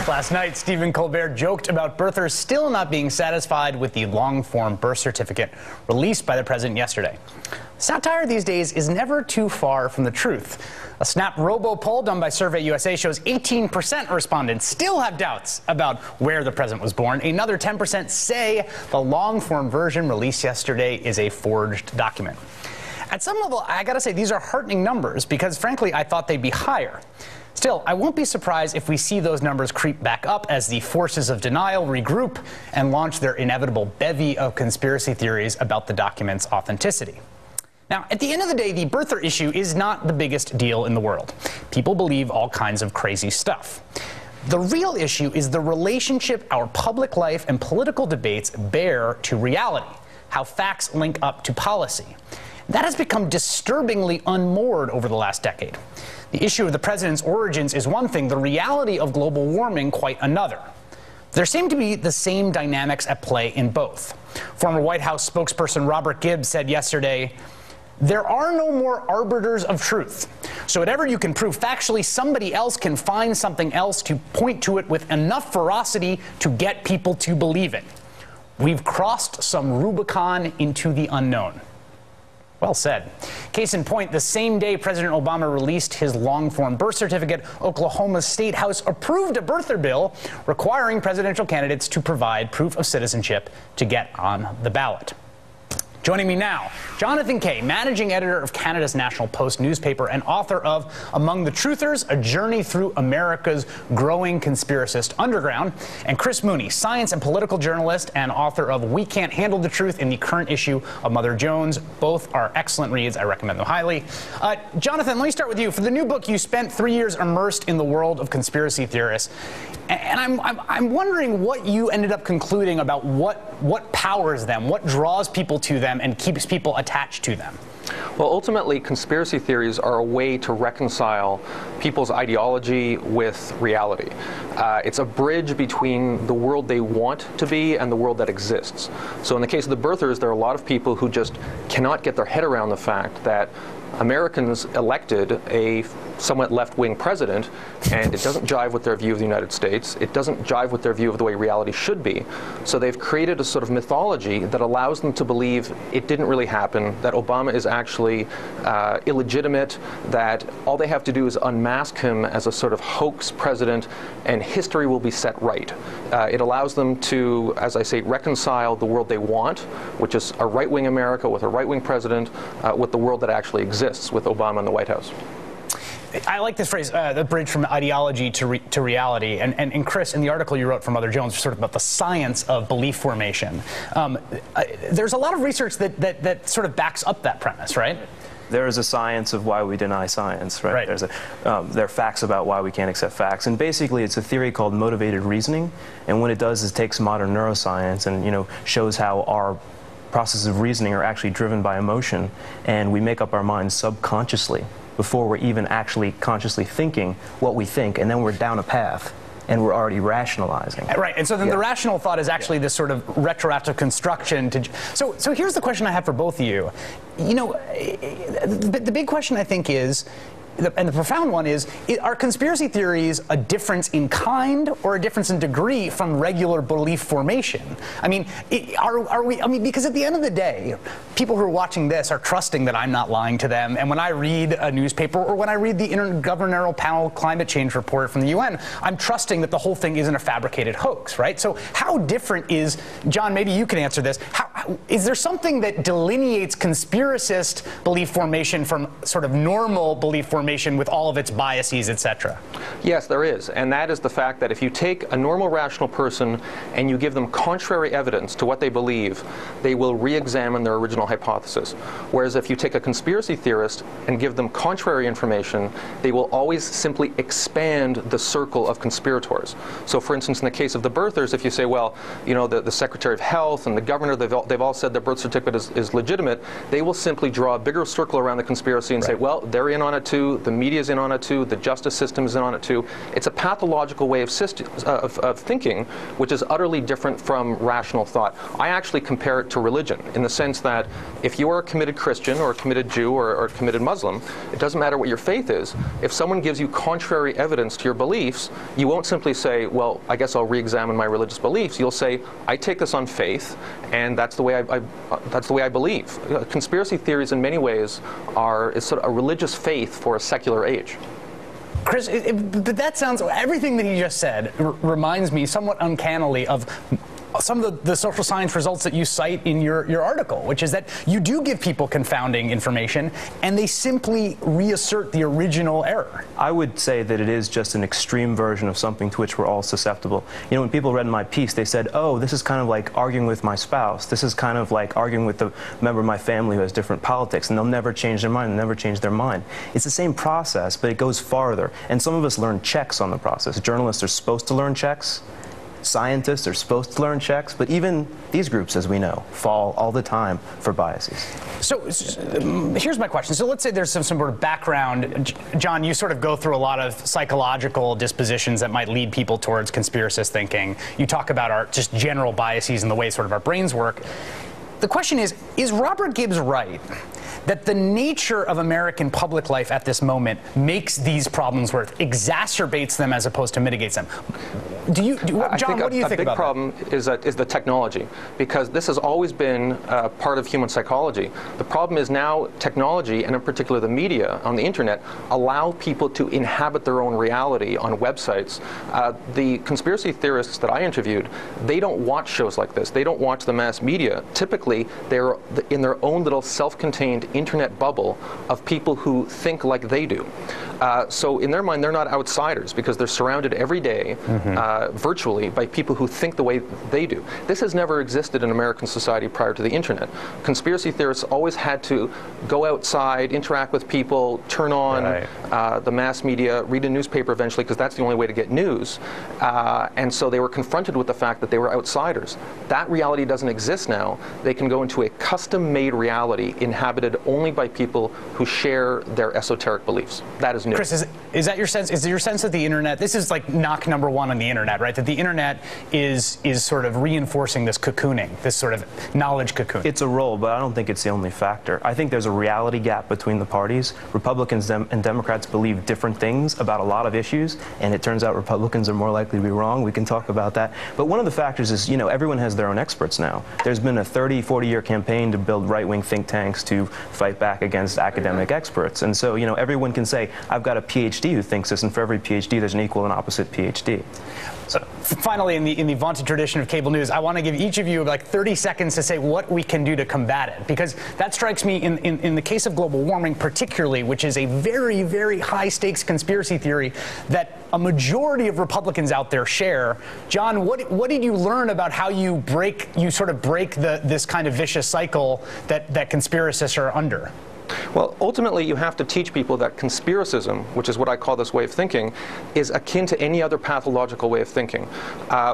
Last night, Stephen Colbert joked about birthers still not being satisfied with the long-form birth certificate released by the president yesterday. Satire these days is never too far from the truth. A Snap Robo poll done by Survey USA shows 18% of respondents still have doubts about where the president was born. Another 10% say the long-form version released yesterday is a forged document. At some level, I gotta say, these are heartening numbers because, frankly, I thought they'd be higher. Still, I won't be surprised if we see those numbers creep back up as the forces of denial regroup and launch their inevitable bevy of conspiracy theories about the document's authenticity. Now, at the end of the day, the birther issue is not the biggest deal in the world. People believe all kinds of crazy stuff. The real issue is the relationship our public life and political debates bear to reality, how facts link up to policy. That has become disturbingly unmoored over the last decade. The issue of the president's origins is one thing, the reality of global warming quite another. There seem to be the same dynamics at play in both. Former White House spokesperson Robert Gibbs said yesterday, "There are no more arbiters of truth. So whatever you can prove factually, somebody else can find something else to point to it with enough ferocity to get people to believe it. We've crossed some Rubicon into the unknown." Well said. Case in point, the same day President Obama released his long-form birth certificate, Oklahoma's State House approved a birther bill requiring presidential candidates to provide proof of citizenship to get on the ballot. Joining me now, Jonathan Kay, managing editor of Canada's National Post newspaper and author of Among the Truthers, A Journey Through America's Growing Conspiracist Underground, and Chris Mooney, science and political journalist and author of We Can't Handle the Truth in the current issue of Mother Jones. Both are excellent reads. I recommend them highly. Jonathan, let me start with you. For the new book, you spent 3 years immersed in the world of conspiracy theorists. And I'm wondering what you ended up concluding about what powers them, what draws people to them and keeps people attached to them. Well, ultimately, conspiracy theories are a way to reconcile people's ideology with reality. It's a bridge between the world they want to be and the world that exists. So in the case of the birthers, there are a lot of people who just cannot get their head around the fact that Americans elected a somewhat left-wing president, and it doesn't jive with their view of the United States. It doesn't jive with their view of the way reality should be. So they've created a sort of mythology that allows them to believe it didn't really happen, that Obama is actually illegitimate, that all they have to do is unmask him as a sort of hoax president, and history will be set right. It allows them to, as I say, reconcile the world they want, which is a right-wing America with a right-wing president, with the world that actually exists with Obama in the White House. I like this phrase, the bridge from ideology to reality. And Chris, in the article you wrote for Mother Jones, sort of about the science of belief formation, there's a lot of research that sort of backs up that premise, right? There is a science of why we deny science, right? There's there are facts about why we can't accept facts, and basically it's a theory called motivated reasoning. And what it does is it takes modern neuroscience and shows how our processes of reasoning are actually driven by emotion, and we make up our minds subconsciously before we're even actually consciously thinking what we think, and then we're down a path and we're already rationalizing. Right, and so then the rational thought is actually this sort of retroactive construction. So here's the question I have for both of you. The big question I think is, and the profound one is, are conspiracy theories a difference in kind or a difference in degree from regular belief formation? I mean, because at the end of the day, people who are watching this are trusting that I'm not lying to them. And when I read a newspaper or when I read the Intergovernmental Panel Climate Change Report from the UN, I'm trusting that the whole thing isn't a fabricated hoax, right? So how different is, John, maybe you can answer this, is there something that delineates conspiracist belief formation from sort of normal belief formation with all of its biases, etc.? Yes, there is, and that is the fact that if you take a normal rational person and you give them contrary evidence to what they believe, they will re-examine their original hypothesis. Whereas if you take a conspiracy theorist and give them contrary information, they will always simply expand the circle of conspirators. So for instance, in the case of the birthers, if you say, well, the Secretary of Health and the governor, they've they've all said their birth certificate is legitimate, they will simply draw a bigger circle around the conspiracy and say, well, they're in on it too, the media's in on it too, the justice system is in on it too. It's a pathological way of thinking, which is utterly different from rational thought. I actually compare it to religion in the sense that if you are a committed Christian or a committed Jew or a committed Muslim, it doesn't matter what your faith is. If someone gives you contrary evidence to your beliefs, you won't simply say, well, I guess I'll re-examine my religious beliefs. You'll say, I take this on faith, and that's the way I believe. Conspiracy theories, in many ways, is sort of a religious faith for a secular age. Chris, but that sounds, everything that he just said reminds me somewhat uncannily of some of the social science results that you cite in your article, which is that you do give people confounding information and they simply reassert the original error. I would say that it is just an extreme version of something to which we're all susceptible. You know, when people read my piece, they said, oh, this is kind of like arguing with my spouse. This is kind of like arguing with the member of my family who has different politics, and they'll never change their mind, they'll never change their mind. It's the same process, but it goes farther. And some of us learn checks on the process. Journalists are supposed to learn checks. Scientists are supposed to learn checks, but even these groups, as we know, fall all the time for biases. So here's my question. So let's say there's some sort of background. John, you sort of go through a lot of psychological dispositions that might lead people towards conspiracist thinking. You talk about our just general biases and the way sort of our brains work. The question is Robert Gibbs right that the nature of American public life at this moment makes these problems worse, exacerbates them as opposed to mitigates them? John, what do you think about that? A big problem is the technology, because this has always been part of human psychology. The problem is now technology, and in particular the media on the internet, allow people to inhabit their own reality on websites. The conspiracy theorists that I interviewed, they don't watch shows like this. They don't watch the mass media. Typically, they're in their own little self-contained internet bubble of people who think like they do. So in their mind, they're not outsiders because they're surrounded every day, virtually, by people who think the way they do. This has never existed in American society prior to the internet. Conspiracy theorists always had to go outside, interact with people, turn on the mass media, read a newspaper eventually, because that's the only way to get news. And so they were confronted with the fact that they were outsiders. That reality doesn't exist now. They can go into a custom-made reality inhabited only by people who share their esoteric beliefs. That is new. Chris, is that your sense? Is it your sense that the internet, this is like knock number one on the internet, right? That the internet is sort of reinforcing this cocooning, this sort of knowledge cocoon. It's a role, but I don't think it's the only factor. I think there's a reality gap between the parties. Republicans and Democrats believe different things about a lot of issues, and it turns out Republicans are more likely to be wrong. We can talk about that. But one of the factors is, you know, everyone has their own experts now. There's been a 30, 40-year campaign to build right-wing think tanks to fight back against academic experts. And so, you know, everyone can say, I've got a PhD who thinks this, and for every PhD, there's an equal and opposite PhD. So finally, in the vaunted tradition of cable news, I want to give each of you like 30 seconds to say what we can do to combat it, because that strikes me in the case of global warming particularly, which is a very, very high-stakes conspiracy theory that a majority of Republicans out there share. John, what did you learn about how you sort of break this kind of vicious cycle that conspiracists are under? Well, ultimately, you have to teach people that conspiracism, which is what I call this way of thinking, is akin to any other pathological way of thinking.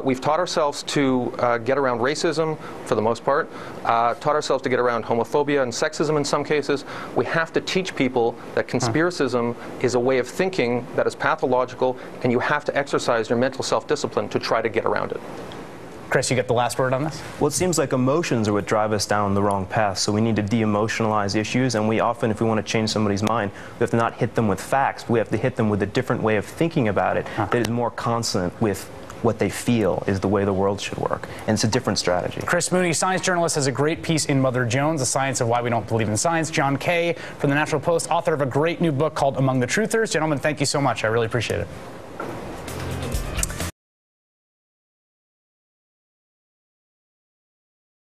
We've taught ourselves to get around racism, for the most part, taught ourselves to get around homophobia and sexism in some cases. We have to teach people that conspiracism is a way of thinking that is pathological, and you have to exercise your mental self-discipline to try to get around it. Chris, you get the last word on this? Well, it seems like emotions are what drive us down the wrong path, so we need to de-emotionalize issues, and we often, if we want to change somebody's mind, we have to not hit them with facts, but we have to hit them with a different way of thinking about it that is more consonant with what they feel is the way the world should work. And it's a different strategy. Chris Mooney, science journalist, has a great piece in Mother Jones, The Science of Why We Don't Believe in Science. John Kay from the National Post, author of a great new book called Among the Truthers. Gentlemen, thank you so much. I really appreciate it.